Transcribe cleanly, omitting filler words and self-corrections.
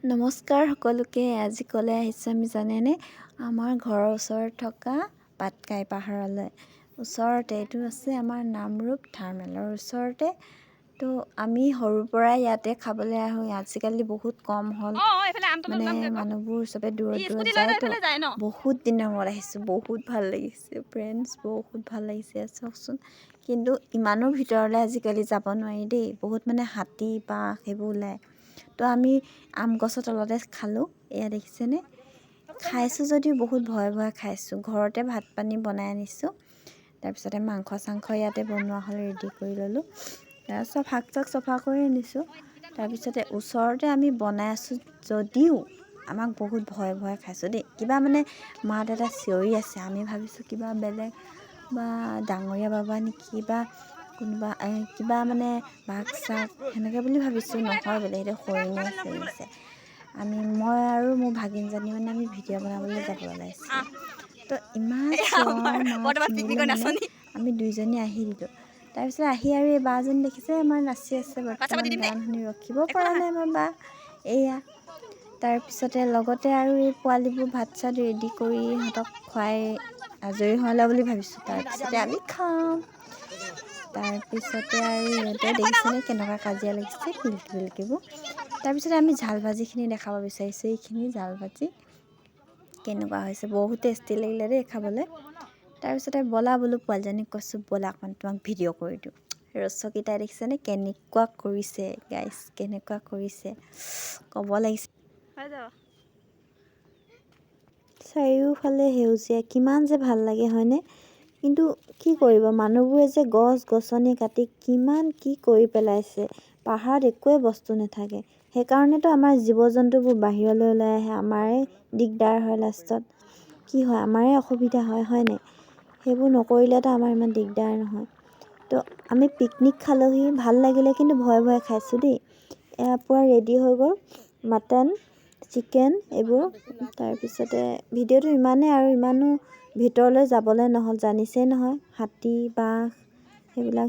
নমস্কাৰ সকলোকে। আজি ক'লে আহিছোঁ আমি জানেনে, আমাৰ ঘৰৰ ওচৰত থকা পাটকাই পাহাৰলৈ। ওচৰতে এইটো আছে আমাৰ নামৰূপ থাৰ্মেলৰ ওচৰতে। তো আমি সৰুৰ পৰাই ইয়াতে খাবলৈ আহোঁ। আজিকালি বহুত কম হ'ল, মানে মানুহবোৰ চবে দূৰত দূৰত যায়, তো বহুত দিনৰ মূৰত আহিছোঁ। বহুত ভাল লাগিছে ফ্ৰেণ্ডছ, বহুত ভাল লাগিছে চাওকচোন। কিন্তু ইমানো ভিতৰলৈ আজিকালি যাব নোৱাৰি দেই, বহুত মানে হাতী বাঘ সেইবোৰ ওলায়। তো আমি আম গছৰ তলতে খালোঁ। এয়া দেখিছেনে, খাইছোঁ যদিও বহুত ভয়ে ভয়ে খাইছোঁ। ঘৰতে ভাত পানী বনাই আনিছোঁ, তাৰপিছতে মাংস চাংস ইয়াতে বনোৱা হ'ল, ৰেডি কৰি ল'লোঁ। তাৰপিছত শাক চাক চফা কৰি আনিছোঁ। তাৰপিছতে ওচৰতে আমি বনাই আছোঁ যদিও আমাক বহুত ভয়ে ভয়ে খাইছোঁ দেই। কিবা মানে মাত এটা চিঞৰি আছে, আমি ভাবিছোঁ কিবা বেলেগ বা ডাঙৰীয়া বাবা নেকি, বা কোনোবা কিবা মানে বাঘ চাঘ সেনেকৈ বুলি ভাবিছোঁ। নহয় বোলে, সেইটো হৰিণে চিঞৰিছে। মই আৰু মোৰ ভাগিনজনী মানে আমি ভিডিঅ' বনাবলৈ যাব ওলাইছোঁ। তো ইমান চিঞৰ মাত শুনিলে মানে আমি দুইজনী আহি দিলোঁ। তাৰপিছত আহি আৰু এই বাজনী দেখিছে আমাৰ নাচি আছে বৰ্তমান, গান শুনি ৰখিব পৰা নাই আমাৰ বা। এয়া তাৰপিছতে লগতে আৰু এই পোৱালিবোৰ ভাত চাত ৰেডি কৰি সিহঁতক খুৱাই আজৰি হোৱালে বুলি ভাবিছোঁ। তাৰপিছতে আমি খাম। তাৰপিছতে আৰু ইহঁতে দেখিছেনে কেনেকুৱা কাজিয়া লাগিছে, পিল্কি পিল্কিবোৰ। তাৰপিছতে আমি ঝাল ভাজিখিনি দেখাব বিচাৰিছোঁ। এইখিনি ঝাল ভাজি কেনেকুৱা হৈছে, বহুত টেষ্টি লাগিলে দেই খাবলৈ। তাৰপিছতে ব'লা বোলো, পোৱালীজনীক কৈছোঁ ব'লা অকণমান তোমাক ভিডিঅ' কৰি দিওঁ। ৰচকীটাই দেখিছেনে কেনেকুৱা কৰিছে গাইছ, কেনেকুৱা কৰিছে ক'ব লাগিছে। চাৰিওফালে সেউজীয়া, কিমান যে ভাল লাগে হয়নে? কিন্তু কি কৰিব, মানুহবোৰে যে গছ গছনি কাটি কিমান কি কৰি পেলাইছে। পাহাৰত একোৱে বস্তু নাথাকে। সেইকাৰণেতো আমাৰ জীৱ জন্তুবোৰ বাহিৰলৈ ওলাই আহে, আমাৰে দিগদাৰ হয়। লাষ্টত কি হয়, আমাৰে অসুবিধা হয়, হয়নে? সেইবোৰ নকৰিলেতো আমাৰ ইমান দিগদাৰ নহয়। তো আমি পিকনিক খালোহি, ভাল লাগিলে, কিন্তু ভয়ে ভয়ে খাইছোঁ দেই। এয়া পূৰা ৰেডি হৈ গ'ল, মাটন চিকেন এইবোৰ। তাৰপিছতে ভিডিঅ'টো ইমানেই, আৰু ইমানো ভিতৰলৈ যাবলৈ নহ'ল, জানিছেই নহয় হাতী বাঘ সেইবিলাক।